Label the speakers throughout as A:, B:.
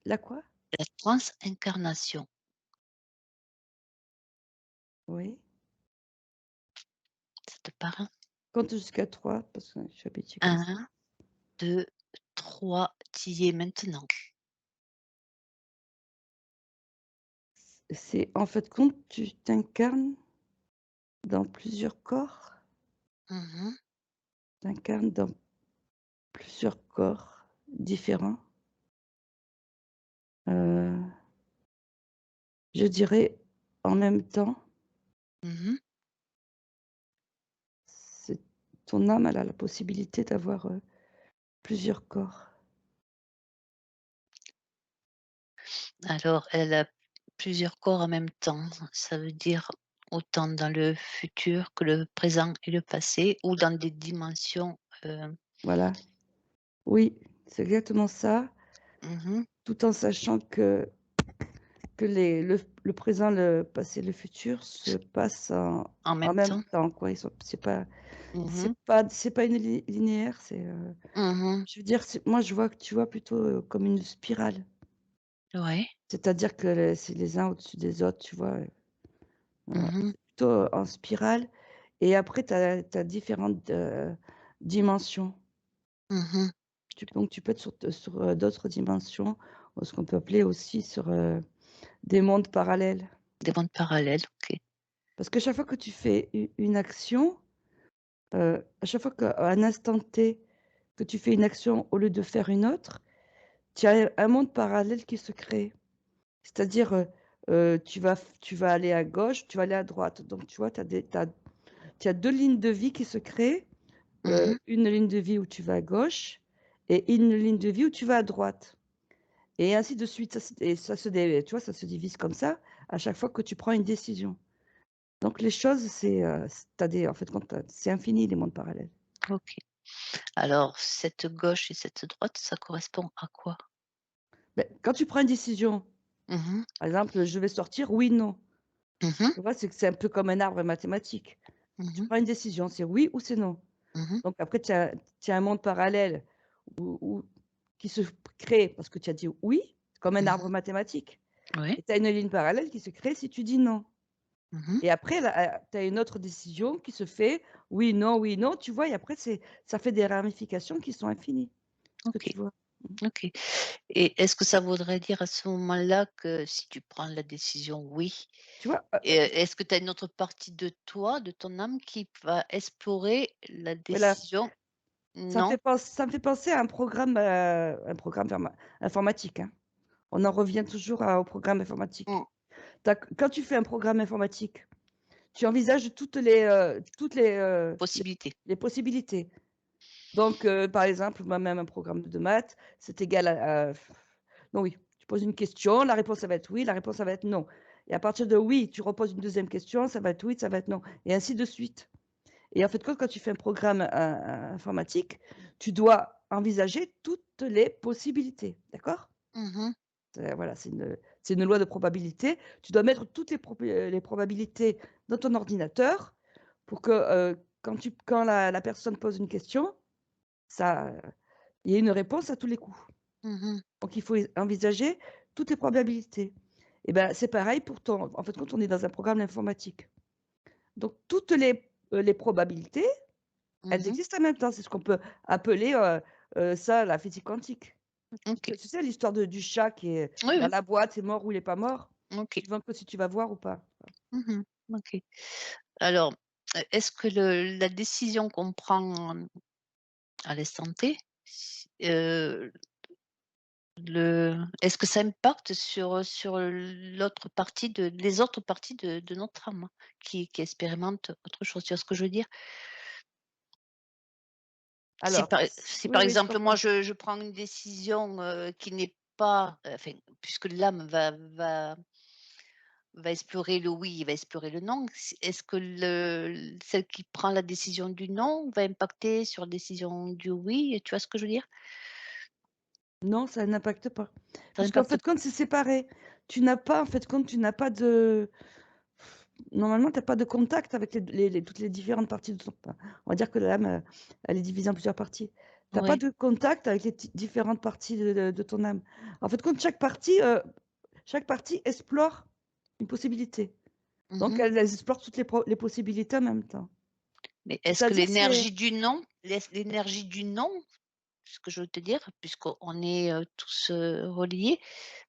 A: La quoi?
B: La transincarnation.
A: Oui.
B: Ça te parle?
A: Compte jusqu'à 3 parce que je suis habituée comme ça.
B: 1, 2, 3, tu y es maintenant.
A: C'est en fait, compte, tu t'incarnes dans plusieurs corps?
B: Mmh.
A: Tu dans plusieurs corps différents? Heu, je dirais en même temps,
B: Mmh.
A: c'est ton âme, elle a la possibilité d'avoir, plusieurs corps.
B: Alors elle a plusieurs corps en même temps. Ça veut dire autant dans le futur que le présent et le passé ou dans des dimensions,
A: Voilà. Oui, c'est exactement ça,
B: mmh
A: tout en sachant que le présent, le passé, le futur se passent
B: en
A: en
B: même
A: même
B: temps.
A: temps, quoi. Ils sont
B: Mmh.
A: c'est pas une linéaire, c'est,
B: Mmh.
A: je veux dire, c'est moi, je vois que tu vois plutôt, comme une spirale.
B: Ouais.
A: C'est-à-dire que c'est les uns au-dessus des autres, tu vois? Voilà,
B: Mmh.
A: c'est plutôt, en spirale et après tu as différentes, dimensions.
B: Mmh.
A: Donc tu peux être sur, d'autres dimensions, ou ce qu'on peut appeler aussi sur, des mondes parallèles.
B: Des mondes parallèles, OK.
A: Parce que chaque fois que tu fais une action, à chaque fois qu'à un instant T, que tu fais une action au lieu de faire une autre, tu as un monde parallèle qui se crée. C'est-à-dire, tu vas aller à gauche, tu vas aller à droite. Donc tu vois, tu as 2 lignes de vie qui se créent,
B: Mmh.
A: une ligne de vie où tu vas à gauche et une ligne de vie où tu vas à droite et ainsi de suite. Ça se dé tu vois, ça se divise comme ça à chaque fois que tu prends une décision. Donc les choses, tu des en fait, quand tu c'est infini les mondes parallèles.
B: OK. Alors cette gauche et cette droite, ça correspond à quoi?
A: Beh, quand tu prends une décision,
B: Mmh.
A: par exemple, je vais sortir, oui, non.
B: Mmh.
A: Tu vois, c'est que c'est un peu comme un arbre mathématique. Tu
B: Mmh.
A: prends une décision, c'est oui ou c'est non.
B: Mmh.
A: Donc après tu as un monde parallèle où qui se crée parce que tu as dit oui, comme un arbre
B: Mmh.
A: mathématique
B: Ouais.
A: et tu as une ligne parallèle qui se crée si tu dis non
B: Mmh.
A: et après là, tu as une autre décision qui se fait oui, non, tu vois? Et après ça fait des ramifications qui sont infinies. Est-ce que
B: OK,
A: tu vois? Mmh.
B: OK. Et est-ce que ça voudrait dire à ce moment-là que si tu prends la décision oui,
A: Tu vois?
B: est-ce que tu as une autre partie de toi, de ton âme qui va explorer la
A: Voilà,
B: décision? Non?
A: ça me fait penser à un programme informatique, hein. On en revient toujours au programme informatique.
B: Mmh.
A: Tu Quand tu fais un programme informatique, tu envisages
B: Possibilité.
A: les possibilités. Donc, par exemple, moi-même, un programme de maths, c'est égal à non, oui, tu poses une question, la réponse, ça va être oui, la réponse, ça va être non et à partir de oui, tu reposes une deuxième question, ça va être oui, ça va être non et ainsi de suite et en fait, quand tu fais un programme, informatique, tu dois envisager toutes les possibilités, d'accord?
B: Mmh.
A: Voilà, c'est une loi de probabilité. Tu dois mettre toutes les probabilités dans ton ordinateur pour que, quand la personne pose une question, ça, il y ait une réponse à tous les coups.
B: Mmh.
A: Donc il faut envisager toutes les probabilités et ben, c'est pareil pour ton en fait, quand on est dans un programme informatique. Donc toutes les probabilités, elles
B: Mmh.
A: existent en même temps. C'est ce qu'on peut appeler, ça la physique quantique.
B: OK.
A: Tu sais l'histoire du chat qui est
B: Oui,
A: dans
B: oui.
A: la boîte, c'est mort ou il est pas mort?
B: OK.
A: Suivant que si tu vas voir ou pas.
B: Mmh. OK. Alors, est-ce que la décision qu'on prend à l'instant T, est-ce que ça impacte sur l'autre partie de les autres parties de notre âme qui expérimentent autre chose? Tu vois ce que je veux dire? Si
A: Alors,
B: par
A: oui, oui, je
B: exemple moi
A: comprends.
B: je prends une décision, qui n'est pas, enfin puisque l'âme va explorer le oui, va explorer le non, est-ce que celle qui prend la décision du non va impacter sur la décision du oui? Tu vois ce que je veux dire?
A: Non, ça n'impacte pas.
B: Ça
A: Puisqu'en
B: n'impacte
A: fait, compte, c'est séparé. Tu n'as pas en fait, compte, tu n'as pas de normalement, tu as pas de contact avec toutes les différentes parties de ton on va dire que l'âme, elle est divisée en plusieurs parties. Tu as pas
B: Ouais.
A: de contact avec les différentes parties de ton âme. En fait, compte, chaque partie explore une possibilité. Donc
B: Mmh.
A: elles explorent toutes les possibilités en même temps.
B: Mais est-ce que
A: C'est-à-dire c'est
B: l'énergie du non, ce que je veux te dire, puisqu'on est, tous, reliés,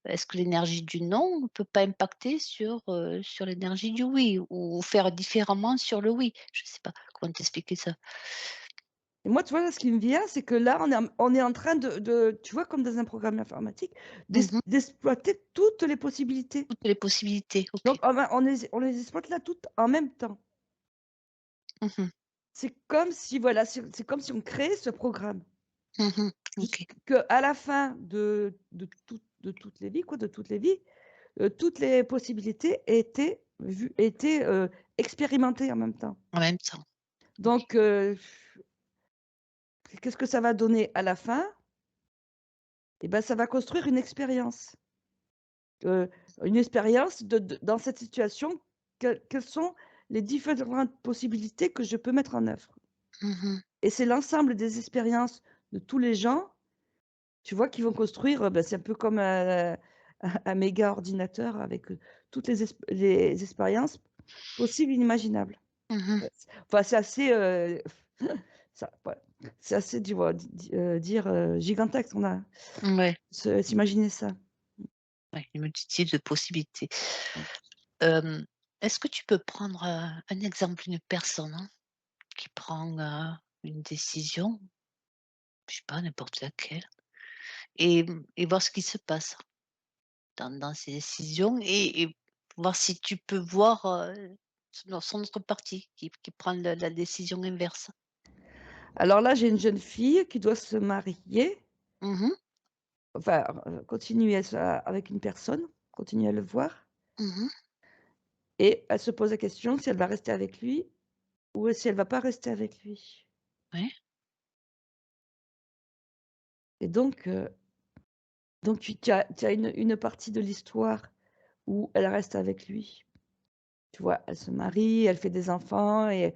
B: est-ce que l'énergie du non ne peut pas impacter sur l'énergie du oui ou faire différemment sur le oui? Je sais pas comment t'expliquer ça.
A: et moi, tu vois, là, ce qui me vient, c'est que là, on est en train tu vois, comme dans un programme informatique,
B: Mmh.
A: d'exploiter toutes les possibilités.
B: Toutes les possibilités, OK.
A: Donc on les exploite là toutes en même temps.
B: Mmh.
A: C'est comme si, voilà, c'est comme si on créait ce programme.
B: Mmh. OK.
A: Jusqu'à la fin de toutes les vies, quoi, de toutes les vies, toutes les possibilités étaient expérimentées en même temps.
B: En même temps. OK.
A: Donc qu'est-ce que ça va donner à la fin? Et ben, ça va construire heu, une expérience dans cette situation. Quelles sont les différentes possibilités que je peux mettre en œuvre?
B: Mmh.
A: Et c'est l'ensemble des expériences de tous les gens, tu vois, qui vont construire, bah, c'est un peu comme un méga ordinateur avec, toutes les expériences possibles et inimaginables.
B: Mmh.
A: Enfin, c'est assez, ça ouais, c'est assez, tu vois, dire, gigantesque. On a
B: Ouais,
A: s'imaginer ça.
B: ouais, une multitude de possibilités.
A: Ouais.
B: Hem, Est-ce que tu peux prendre, un exemple d'une personne, hein, qui prend, une décision, je sais pas, n'importe laquelle, et voir ce qui se passe dans ces décisions et voir si tu peux voir, son autre partie qui prend la décision inverse.
A: Alors là, j'ai une jeune fille qui doit se marier,
B: Mmh.
A: enfin, continuer avec une personne, continuer à le voir,
B: Mmh.
A: et elle se pose la question si elle va rester avec lui ou si elle va pas rester avec lui.
B: Ouais.
A: Et donc tu as une partie de l'histoire où elle reste avec lui. Tu vois? Elle se marie, elle fait des enfants, et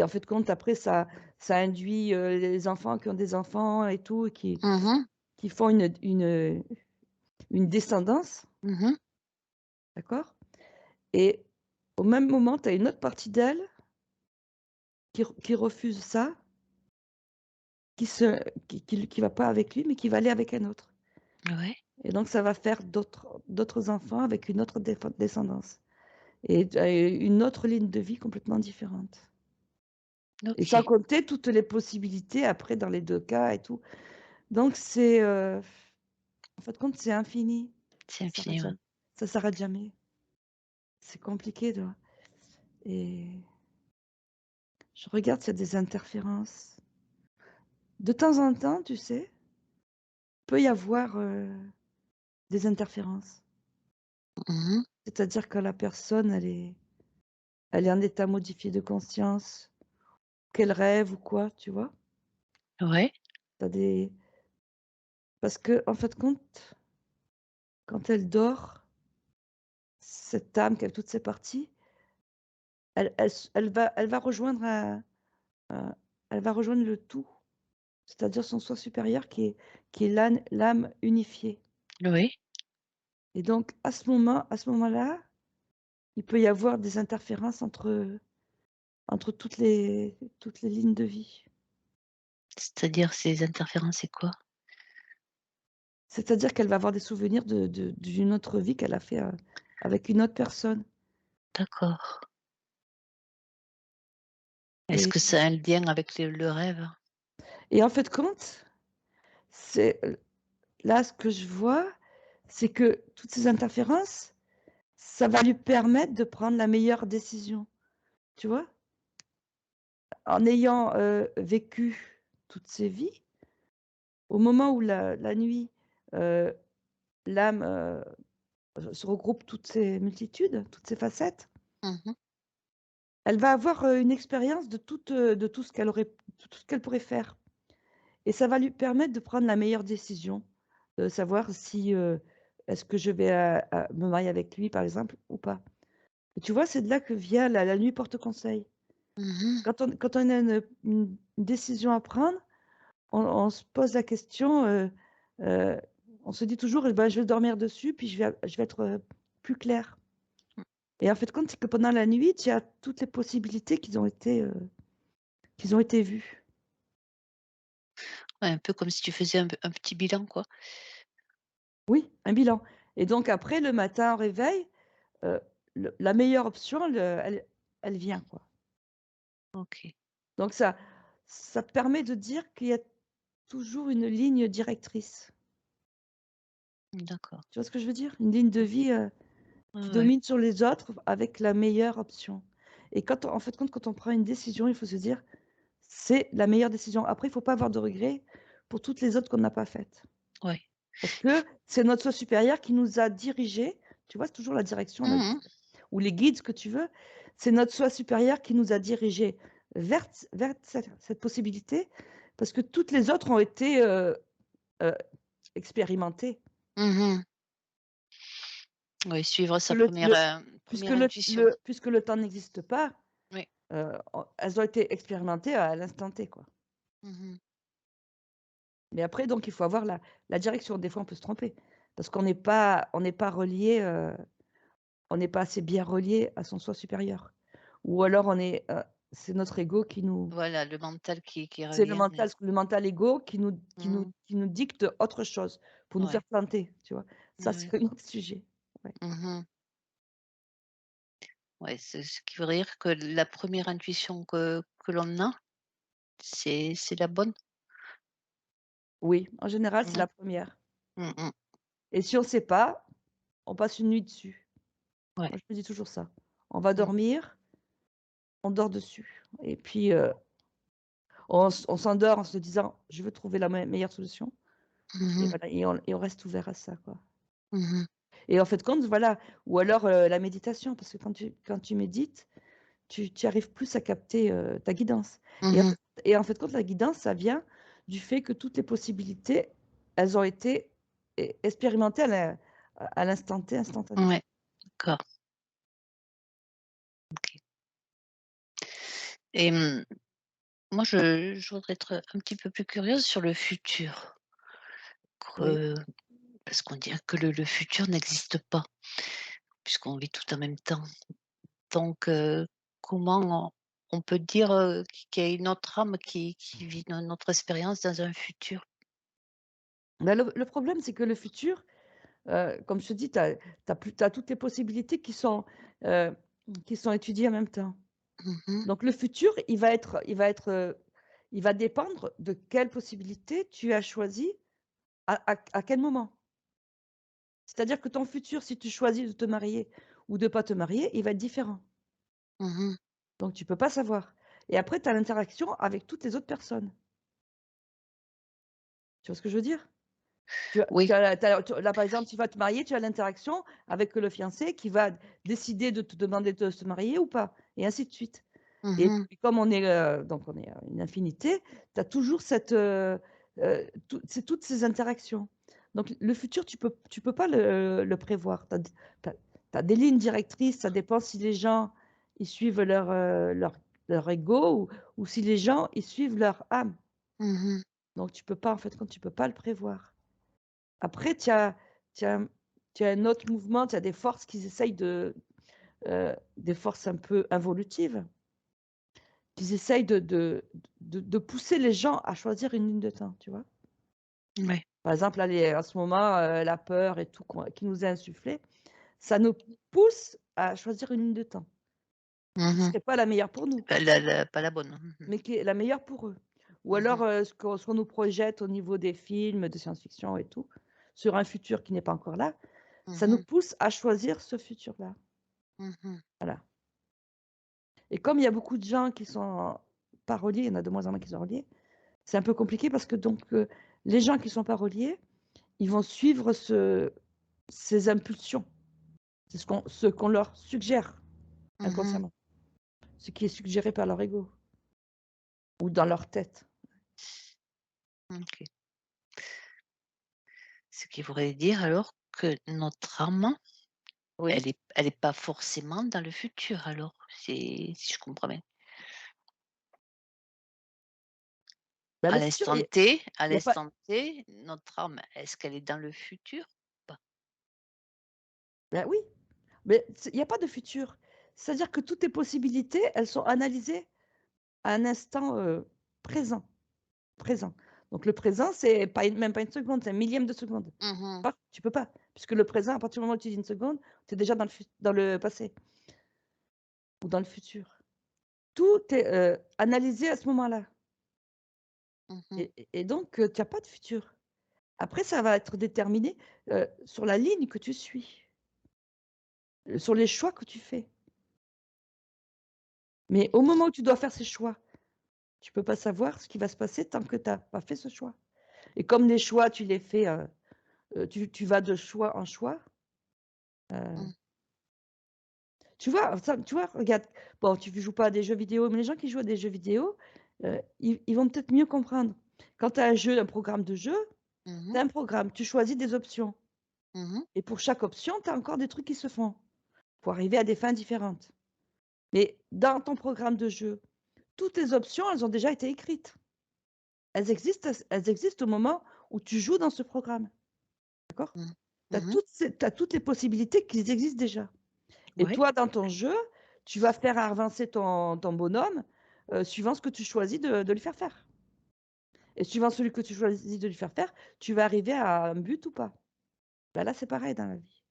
A: en fait de compte après ça induit, les enfants qui ont des enfants et tout, et qui
B: Mmh.
A: qui font une descendance,
B: Mmh.
A: d'accord? Et au même moment, tu as une autre partie d'elle qui refuse ça, qui se qui va pas avec lui, mais qui va aller avec un autre.
B: Ouais.
A: Et donc ça va faire d'autres enfants avec une autre descendance, et tu as une autre ligne de vie complètement différente. Et sans
B: OK.
A: compter toutes les possibilités après dans les 2 cas et tout. Donc en fait compte, c'est infini.
B: C'est
A: Ça s'arrête
B: infini, ouais.
A: jamais. Ça s'arrête jamais. C'est compliqué, tu vois? Et je regarde s'il y a des interférences. De temps en temps, tu sais, peut y avoir, des interférences.
B: Mmh.
A: C'est-à-dire quand la personne, elle est en état modifié de conscience, qu'elle rêve ou quoi, tu vois?
B: Ouais.
A: Tu des Parce que en fait compte, quand elle dort, cette âme qui a toutes ses parties, elle va rejoindre un elle va rejoindre le tout, c'est-à-dire son soi supérieur qui est l'âme unifiée.
B: Oui.
A: Et donc à ce moment-là, il peut y avoir des interférences entre toutes les lignes de vie.
B: C'est-à-dire ces interférences, c'est quoi?
A: C'est-à-dire qu'elle va avoir des souvenirs d'une autre vie qu'elle a fait, avec une autre personne.
B: D'accord. Est-ce
A: et
B: que ça a un lien avec le rêve?
A: et en fait compte, c'est, là ce que je vois, c'est que toutes ces interférences, ça va lui permettre de prendre la meilleure décision, tu vois? En ayant, vécu toutes ces vies, au moment où la nuit, heu, l'âme, se regroupe toutes ces multitudes, toutes ces facettes,
B: Mmh.
A: elle va avoir, une expérience de tout ce qu'elle aurait de tout ce qu'elle pourrait faire, et ça va lui permettre de prendre la meilleure décision, de savoir si, est-ce que je vais, me marier avec lui, par exemple, ou pas. Et tu vois, c'est de là que vient la nuit porte conseil.
B: Mmh.
A: Quand on a une décision à prendre, on se pose la question, heu, on se dit toujours: «Eh ben, je vais dormir dessus, puis je vais être, plus clair»
B: Mmh.
A: et en fait, compte, c'est que pendant la nuit, tu as toutes les possibilités qui ont été vues.
B: Ouais, un peu comme si tu faisais un petit bilan, quoi.
A: Oui, un bilan et donc après, le matin au réveil, heu, le la meilleure option, elle vient, quoi.
B: OK,
A: Donc ça permet de dire qu'il y a toujours une ligne directrice.
B: d'accord.
A: Tu vois ce que je veux dire? Une ligne de vie,
B: Ouais,
A: qui
B: ouais.
A: domine sur les autres avec la meilleure option et en fait, quand on prend une décision, il faut se dire: «C'est la meilleure décision». Après, il faut pas avoir de regrets pour toutes les autres qu'on n'a pas faites.
B: Ouais.
A: Parce que c'est notre soi supérieur qui nous a dirigés, tu vois? C'est toujours la direction, la
B: Mmh.
A: guide ou les guides, ce que tu veux. C'est notre soi supérieur qui nous a dirigés vers cette possibilité parce que toutes les autres ont été, heu, expérimentées.
B: Mmh. Oui, suivre sa
A: Que le puisque
B: première intuition.
A: puisque le temps n'existe pas,
B: Oui.
A: elles ont été expérimentées à l'instant T, quoi.
B: Mmh.
A: Mais après donc il faut avoir la direction. Des fois, on peut se tromper parce qu'on n'est pas relié, on n'est pas assez bien relié à son soi supérieur. Ou alors c'est notre ego qui nous
B: Voilà, le mental qui
A: c'est
B: revient, mais
A: le mental ego qui nous qui nous
B: mmh.
A: qui nous dicte autre chose pour nous faire
B: Ouais.
A: planter, tu vois?
B: Ouais,
A: Ça,
B: ouais.
A: c'est un autre sujet. Ouais.
B: Mmh. Ouais, c'est ce qui veut dire que la première intuition que l'on a, c'est la bonne?
A: Oui, en général, c'est
B: Ouais.
A: la première.
B: Mmh mh.
A: Et si on sait pas, on passe une nuit dessus.
B: Ouais.
A: Moi, je me dis toujours ça. On va
B: Mmh.
A: dormir, on dort dessus et puis, on s'endort en se disant: «Je veux trouver la meilleure solution» et
B: Mmh.
A: voilà et on reste ouvert à ça, quoi.
B: Mmh.
A: Et en fait de compte, voilà ou alors, la méditation parce que quand tu médites, tu arrives plus à capter, ta guidance et
B: Mmh.
A: en fait de compte, la guidance, ça vient du fait que toutes les possibilités, elles ont été expérimentées à l'instant T, instantané.
B: Ouais, d'accord, OK. Et moi je voudrais être un petit peu plus curieuse sur le futur,
A: Oui.
B: que parce qu'on dirait que le futur n'existe pas, puisqu'on vit tout en même temps. Donc comment on peut dire, qu'il y a une autre âme qui vit notre expérience dans un futur?
A: Bah, le problème, c'est que le futur, comme je te dis, tu as toutes les possibilités heu, qui sont étudiées en même temps.
B: Mmh.
A: Donc le futur, il va dépendre de quelle possibilité tu as choisi à quel moment. C'est-à-dire que ton futur, si tu choisis de te marier ou de pas te marier, il va être différent.
B: Mmh.
A: Donc tu peux pas savoir et après tu as l'interaction avec toutes les autres personnes. Tu vois ce que je veux dire?
B: Oui.
A: Là, par exemple, tu vas te marier, tu as l'interaction avec le fiancé qui va décider de te demander de se marier ou pas et ainsi de suite et
B: Mmh.
A: puis comme on est, une infinité, tu as toujours toutes ces interactions. Donc le futur, tu peux pas le prévoir. Tu as des lignes directrices, ça dépend si les gens, ils suivent leur ego ou si les gens, ils suivent leur âme.
B: Mmh.
A: Donc tu peux pas, en fait, quand tu peux pas le prévoir. Après, tu as tu as un autre mouvement, tu as des forces qui essayent des forces un peu involutives, qui essayent de pousser les gens à choisir une ligne de temps, tu vois?
B: Ouais.
A: Par exemple, là, en ce moment, la peur et tout qui nous est insufflée, ça nous pousse à choisir une ligne de temps, qui
B: Mmh.
A: serait pas la meilleure pour nous,
B: Pas la bonne. Mmh.
A: mais qui est la meilleure pour eux. Ou alors,
B: Mmh.
A: ce qu'on nous projette au niveau des films de science-fiction et tout, sur un futur qui n'est pas encore là, ça nous
B: Mmh.
A: pousse à choisir ce futur-là.
B: Mmh.
A: Voilà. Et comme il y a beaucoup de gens qui sont pas reliés, il y en a de moins en moins qui sont reliés, c'est un peu compliqué parce que donc, les gens qui sont pas reliés, ils vont suivre ces impulsions. C'est ce qu'on leur suggère
B: Mmh.
A: inconsciemment, ce qui est suggéré par leur ego ou dans leur tête.
B: OK. Ce qui voudrait dire alors que notre âme,
A: Oui.
B: elle est pas forcément dans le futur alors, si je comprends bien?
A: Bah,
B: À
A: le futur,
B: l'instant T, à
A: il y a pas
B: l'instant T, notre âme, est-ce qu'elle est dans le futur? Pas.
A: bah, oui, mais il y a pas de futur. C'est-à-dire que toutes tes possibilités, elles sont analysées à un instant, présent, présent. Donc le présent, c'est pas une même pas une seconde, c'est un millième de seconde.
B: Mmh.
A: Pas tu peux pas, puisque le présent, à partir du moment où tu dis une seconde, tu es déjà dans le passé ou dans le futur. Tout est, analysé à ce moment-là
B: Mmh.
A: et donc tu as pas de futur. Après ça va être déterminé, sur la ligne que tu suis, sur les choix que tu fais. Mais au moment où tu dois faire ces choix, tu peux pas savoir ce qui va se passer tant que tu as pas fait ce choix et comme les choix, tu les fais, tu vas de choix en choix, heu,
B: Mmh.
A: tu vois? Ça tu vois? Regarde, bon, tu joues pas à des jeux vidéo, mais les gens qui jouent à des jeux vidéo, ils vont peut-être mieux comprendre. Quand tu as un jeu, un programme de jeu, tu
B: Mmh.
A: as un programme, tu choisis des options
B: Mmh.
A: et pour chaque option, tu as encore des trucs qui se font pour arriver à des fins différentes. Mais dans ton programme de jeu, toutes tes options, elles ont déjà été écrites. Elles existent au moment où tu joues dans ce programme, d'accord?
B: Mmh.
A: Tu as
B: Mmh.
A: toutes les possibilités qui existent déjà et
B: Oui.
A: toi, dans ton jeu, tu vas faire avancer ton bonhomme, suivant ce que tu choisis de lui faire faire et suivant celui que tu choisis de lui faire faire, tu vas arriver à un but ou pas. Bah, là, c'est pareil dans la vie.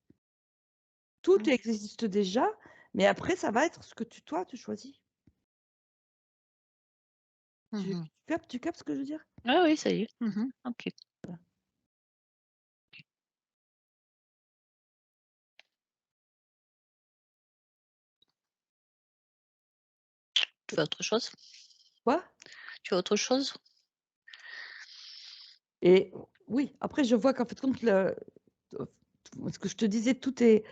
A: Tout
B: Mmh.
A: existe déjà, mais après ça va être ce que toi, tu choisis. Tu
B: Mmh.
A: tu captes ce que je veux dire?
B: Ah oui, ça y est. Mmh. OK.
A: Voilà.
B: Tu veux autre chose?
A: Quoi?
B: Tu as autre chose?
A: Et oui, après je vois qu'en fait compte ce que je te disais, tout est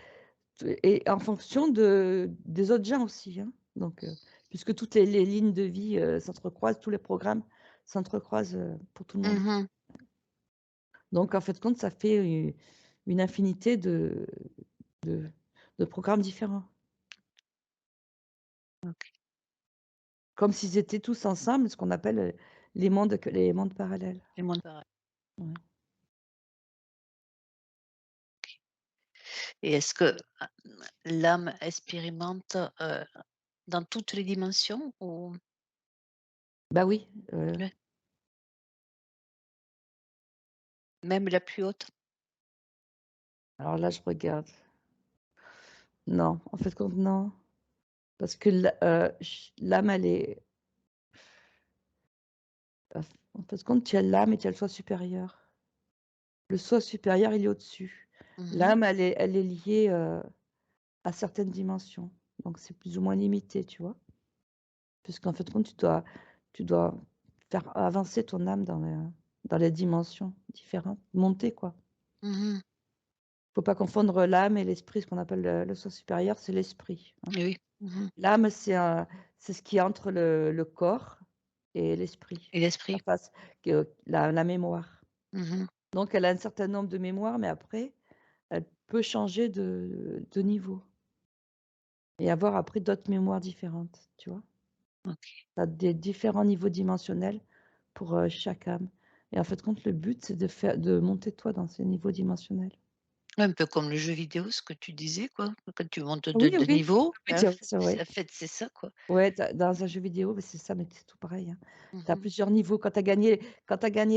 A: en fonction des autres gens aussi, hein. Donc puisque toutes les lignes de vie, s'entrecroisent, tous les programmes s'entrecroisent, pour tout le monde.
B: Mmh.
A: Donc en fait compte, ça fait une infinité de de programmes différents.
B: OK.
A: Comme s'ils étaient tous ensemble, ce qu'on appelle, les mondes parallèles.
B: Les mondes pareils.
A: Ouais.
B: Et est-ce que, l'âme expérimente, dans toutes les dimensions ou
A: Bah oui,
B: ouais, même la plus haute?
A: alors là je regarde. Non, en fait compte non, parce que l'âme elle est en fait compte, tu as l'âme et tu as le soi supérieur. Le soi supérieur, il est au-dessus.
B: Mmh.
A: L'âme, elle est liée, à certaines dimensions, donc c'est plus ou moins limité, tu vois? Puisqu'en fait compte, tu dois faire avancer ton âme dans les dimensions différentes, monter quoi.
B: Mmh.
A: Faut pas confondre l'âme et l'esprit, ce qu'on appelle le soi supérieur, c'est l'esprit, hein.
B: Oui. Mmh.
A: L'âme, c'est ce qui est entre le corps et l'esprit,
B: Et
A: la
B: l'esprit?
A: face, la mémoire.
B: Mmh.
A: Donc elle a un certain nombre de mémoires, mais après, elle peut changer de niveau et avoir après d'autres mémoires différentes, tu vois?
B: OK.
A: Tu as des différents niveaux dimensionnels pour, chaque âme et en fait compte, le but, c'est de monter toi dans ces niveaux dimensionnels.
B: Un peu comme le jeu vidéo, ce que tu disais quoi, quand tu montes de
A: Oui,
B: de
A: oui,
B: niveau,
A: oui, c'est vrai.
B: en fait, c'est ça quoi.
A: Ouais, dans un jeu vidéo, mais c'est ça, mais c'est tout pareil, hein. Tu as
B: Mmh.
A: plusieurs niveaux. Quand tu as gagné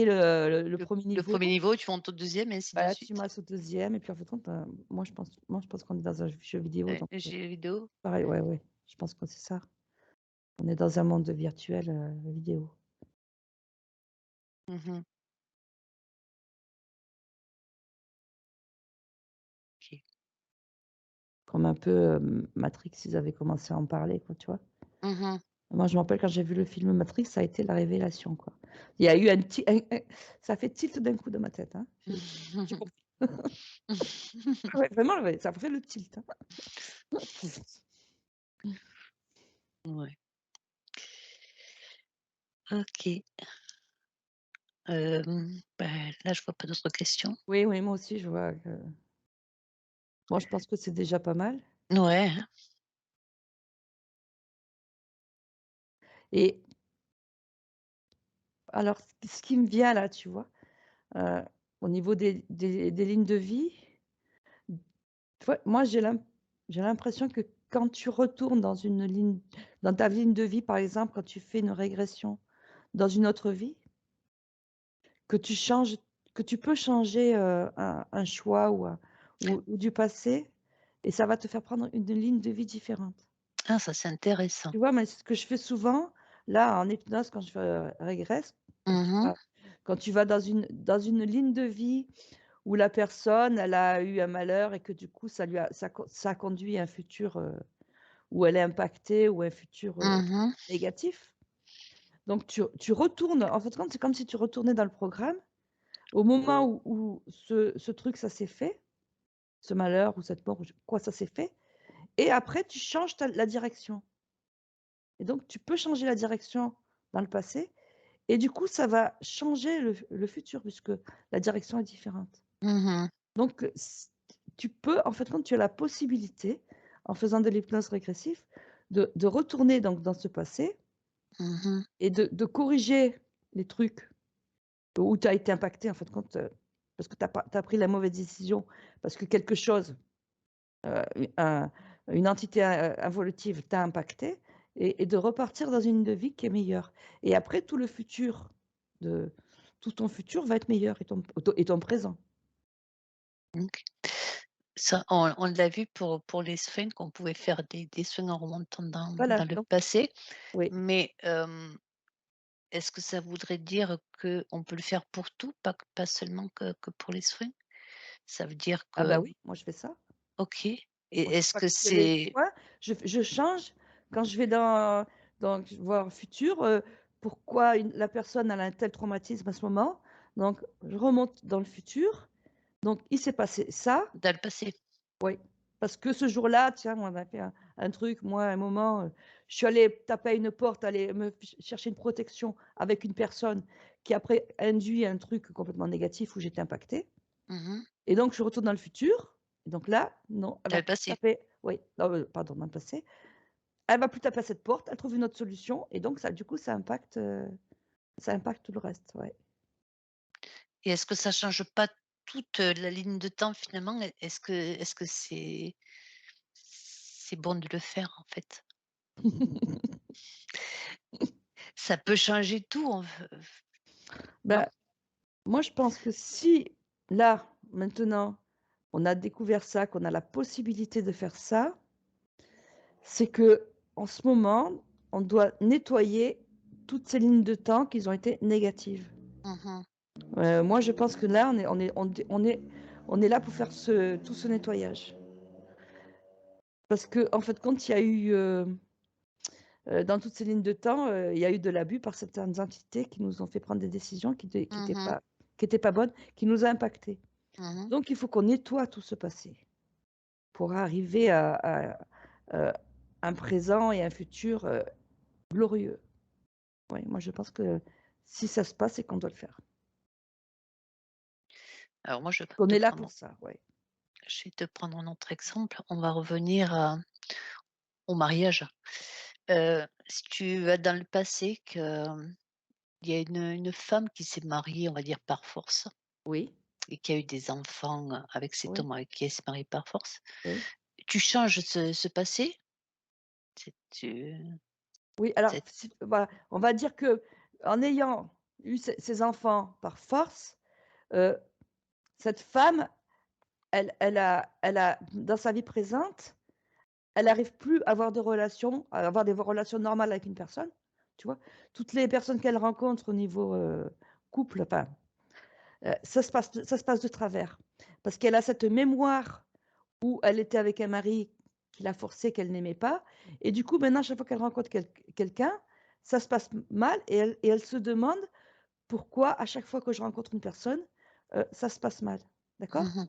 A: le
B: Le
A: 1er
B: le
A: niveau,
B: 1er niveau, tu montes au deuxième et ainsi de
A: bah, tu
B: suite.
A: passes au 2e et puis en fait compte, moi je pense qu'on est dans un jeu vidéo donc
B: Jeux vidéo.
A: pareil, ouais, ouais, je pense que c'est ça. On est dans un monde virtuel, vidéo.
B: Mmh. OK.
A: Comme un peu, Matrix, ils avaient commencé à en parler quoi, tu vois?
B: Mmh.
A: Moi, je me rappelle quand j'ai vu le film Matrix, ça a été la révélation, quoi. Il y a eu un ça a fait tilt d'un coup dans ma tête, hein. J'ai compris. Ah ouais, vraiment, ouais, ça a fait le tilt, hein.
B: Ouais. OK. Là, je vois pas d'autres questions.
A: Oui, oui, moi aussi, je vois que moi, je pense que c'est déjà pas mal
B: Ouais, hein.
A: et alors ce qui me vient là, tu vois? Heu, Au niveau des lignes de vie, tu vois, moi j'ai l'impression que quand tu retournes dans ta ligne de vie, par exemple, quand tu fais une régression dans une autre vie, que tu changes que tu peux changer, un choix ou du passé et ça va te faire prendre une ligne de vie différente.
B: Ah, ça, c'est intéressant.
A: Tu vois? Mais c'est ce que je fais souvent, là, en hypnose, quand je fais, régresse,
B: Mmh.
A: quand tu vas dans une ligne de vie où la personne, elle a eu un malheur et que du coup ça a conduit à un futur, où elle est impactée ou un futur,
B: Mmh.
A: négatif. Donc tu retournes en fait, compte, c'est comme si tu retournais dans le programme au moment où ce truc, ça s'est fait, ce malheur ou cette mort ou quoi, ça s'est fait et après tu changes la direction et donc tu peux changer la direction dans le passé et du coup ça va changer le futur puisque la direction est différente.
B: Mmh.
A: Donc, tu peux en fait, quand tu as la possibilité, en faisant de l'hypnose régressive, de retourner donc dans ce passé
B: Mmh.
A: et de corriger les trucs où tu as été impacté en fait, compte, parce que tu as pris la mauvaise décision, parce que quelque chose, u un une entité, involutive t'a impacté et de repartir dans une vie qui est meilleure et après de tout ton futur va être meilleur et ton présent.
B: OK. Ça, on l'a vu pour les soins, qu'on pouvait faire des soins en remontant
A: Voilà,
B: dans le
A: donc
B: passé,
A: oui.
B: mais est-ce que ça voudrait dire qu'on peut le faire pour tout, pas seulement que pour les soins? Ça veut dire
A: Ah bah
B: que
A: oui, moi je fais ça.
B: OK, et
A: Moi, je sais
B: est-ce
A: pas
B: que
A: si tu tu
B: c'est
A: vois? Je change quand je vais dans voir futur, pourquoi la personne elle a un tel traumatisme à ce moment, donc je remonte dans le futur, donc il s'est passé ça,
B: dans le passé?
A: oui, parce que ce jour-là, tiens, on a fait un truc, moi, à un moment, je suis allée taper à une porte, aller me chercher une protection avec une personne qui après induit un truc complètement négatif où j'étais impactée
B: Mmh.
A: et donc je retourne dans le futur et donc là, non, elle
B: Dans
A: va
B: le
A: plus
B: passé.
A: taper oui, non, pardon, dans le passé. Elle va plus taper à cette porte, elle trouve une autre solution et donc ça du coup ça impacte tout le reste, ouais.
B: Et est-ce que ça change pas toute, la ligne de temps finalement? Est-ce que c'est bon de le faire en fait? Ça peut changer tout en f non?
A: Bah, moi je pense que si là, maintenant, on a découvert ça, qu'on a la possibilité de faire ça, c'est qu'en ce moment, on doit nettoyer toutes ces lignes de temps qui ont été négatives.
B: Mmh.
A: Moi je pense que là on est là pour faire tout ce nettoyage. Parce qu'en fait, quand il y a eu, dans toutes ces lignes de temps, il y a eu de l'abus par certaines entités qui nous ont fait prendre des décisions qui étaient qui étaient
B: Mmh.
A: pas qui étaient pas bonnes, qui nous a impactés.
B: Mmh.
A: Donc il faut qu'on nettoie tout ce passé pour arriver heu, un présent et un futur, glorieux. Oui, moi je pense que si ça se passe, c'est qu'on doit le faire.
B: Alors moi,
A: Qu'on est là pour ça, ouais.
B: je vais te prendre un autre exemple. On va revenir au mariage. Si tu vas dans le passé que, il y a une femme qui s'est mariée, on va dire par force,
A: Oui,
B: et qui a eu des enfants, avec cet
A: oui,
B: homme avec qui elle s'est mariée par force.
A: oui.
B: Tu changes ce passé? C'est tu
A: Oui, alors
B: c'est
A: si voilà, on va dire qu'en ayant eu ces enfants par force, heu, cette femme, elle a dans sa vie présente, elle arrive plus à avoir des relations normales avec une personne, tu vois? Toutes les personnes qu'elle rencontre au niveau, couple, enfin, ça se passe de travers. Parce qu'elle a cette mémoire où elle était avec un mari qui l'a forcée, qu'elle n'aimait pas et du coup, maintenant, chaque fois qu'elle rencontre quelqu'un, ça se passe mal et elle se demande: «Pourquoi à chaque fois que je rencontre une personne, ça se passe mal?» D'accord?
B: mmh.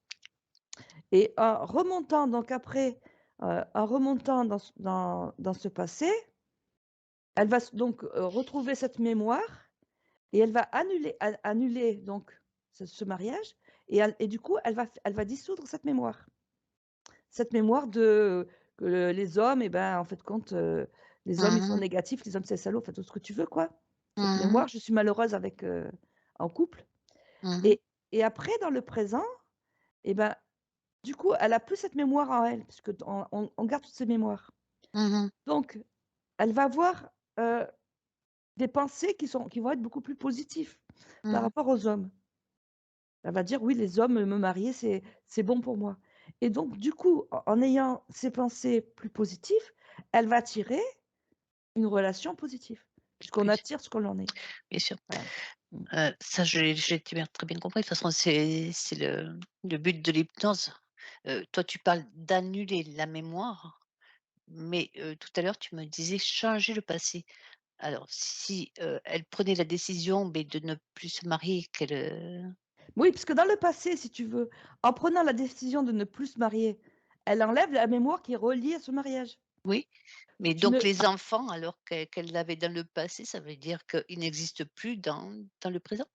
A: Et en remontant donc après, en remontant dans ce passé, elle va donc, retrouver cette mémoire et elle va annuler donc ce mariage et du coup, elle va dissoudre cette mémoire. Cette mémoire que les hommes et ben, en fait, compte, les hommes, ils sont
B: Mmh.
A: négatifs, les hommes, c'est salauds, enfin tout ce que tu veux, quoi. cette
B: Mmh.
A: mémoire, je suis malheureuse avec, en couple
B: Mmh.
A: et après dans le présent et ben, du coup, elle a plus cette mémoire en elle parce on garde toutes ces mémoires.
B: Mmh.
A: Donc elle va avoir, des pensées qui vont être beaucoup plus positifs par
B: Mmh.
A: rapport aux hommes. Elle va dire: «Oui, les hommes, me marier, c'est bon pour moi» et donc du coup, en ayant ces pensées plus positives, elle va attirer une relation positive, puisqu'on
B: Bien sûr,
A: attire ce que l'on est.
B: bien sûr.
A: Voilà. Mmh.
B: Ça j'ai très bien compris. De toute façon, c'est le but de l'hypnose. Toi, tu parles d'annuler la mémoire, mais tout à l'heure, tu me disais changer le passé. Alors si, elle prenait la décision, beh, de ne plus se marier,
A: Oui, parce que dans le passé, si tu veux, en prenant la décision de ne plus se marier, elle enlève la mémoire qui est reliée à ce mariage.
B: oui, mais
A: Tu
B: donc
A: ne
B: les enfants alors qu'elle l'avait dans le passé, ça veut dire qu'ils n'existent plus dans le présent?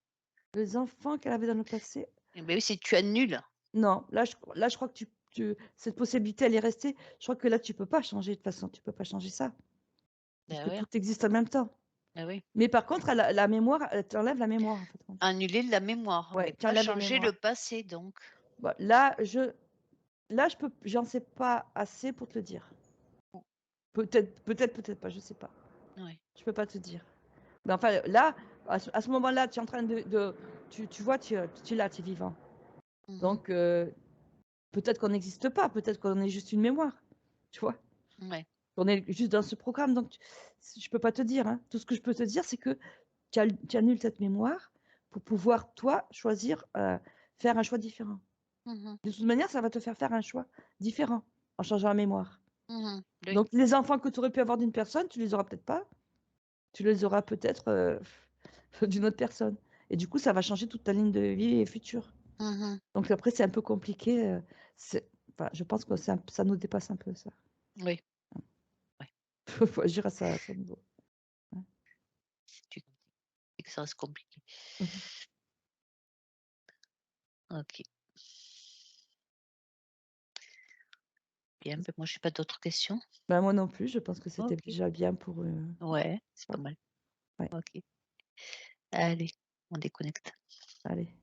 A: Les enfants qu'elle avait dans le passé,
B: Eh beh, oui, si tu annules,
A: non, là, je crois que tu cette possibilité, elle est restée. Je crois que là, tu peux pas changer de toute façon, tu peux pas changer ça,
B: bah,
A: puisque
B: ouais,
A: tout existe en même temps.
B: bah, oui.
A: Mais par contre, elle a la mémoire, elle t'enlève la mémoire, en fait, compte.
B: Annuler la mémoire, mais
A: Ouais, tu
B: pas
A: enlèves les
B: changer
A: mémoires.
B: le passé donc?
A: Bah, là, j'en sais pas assez pour te le dire. Peut-être pas, je sais pas.
B: Oui.
A: Je peux pas te dire. Mais enfin, là, à ce moment-là, tu es en train tu vois, tu es là, tu es vivant.
B: Mmh.
A: Donc peut-être qu'on n'existe pas, peut-être qu'on est juste une mémoire, tu vois?
B: Ouais.
A: On est juste dans ce programme, donc je peux pas te dire, hein. Tout ce que je peux te dire, c'est que tu annules cette mémoire pour pouvoir, toi, choisir, faire un choix différent.
B: Mmh.
A: De toute manière, ça va te faire un choix différent en changeant la mémoire.
B: Mmh. Oui.
A: Donc les enfants que tu aurais pu avoir d'une personne, tu les auras peut-être pas. Tu les auras peut-être, d'une autre personne et du coup, ça va changer toute ta ligne de vie future.
B: Mmh.
A: Donc après, c'est un peu compliqué, enfin, je pense que ça nous dépasse un peu ça.
B: Oui, ouais.
A: Faut agir à ce niveau. Ouais.
B: Si tu dis que ça reste compliqué.
A: Mmh mh.
B: OK. Bien, ben, moi j'ai pas d'autres questions.
A: Bah, moi non plus, je pense que c'était
B: OK.
A: déjà bien pour,
B: Ouais, c'est
A: ouais,
B: pas mal.
A: ouais,
B: OK. Allez, on déconnecte.
A: allez.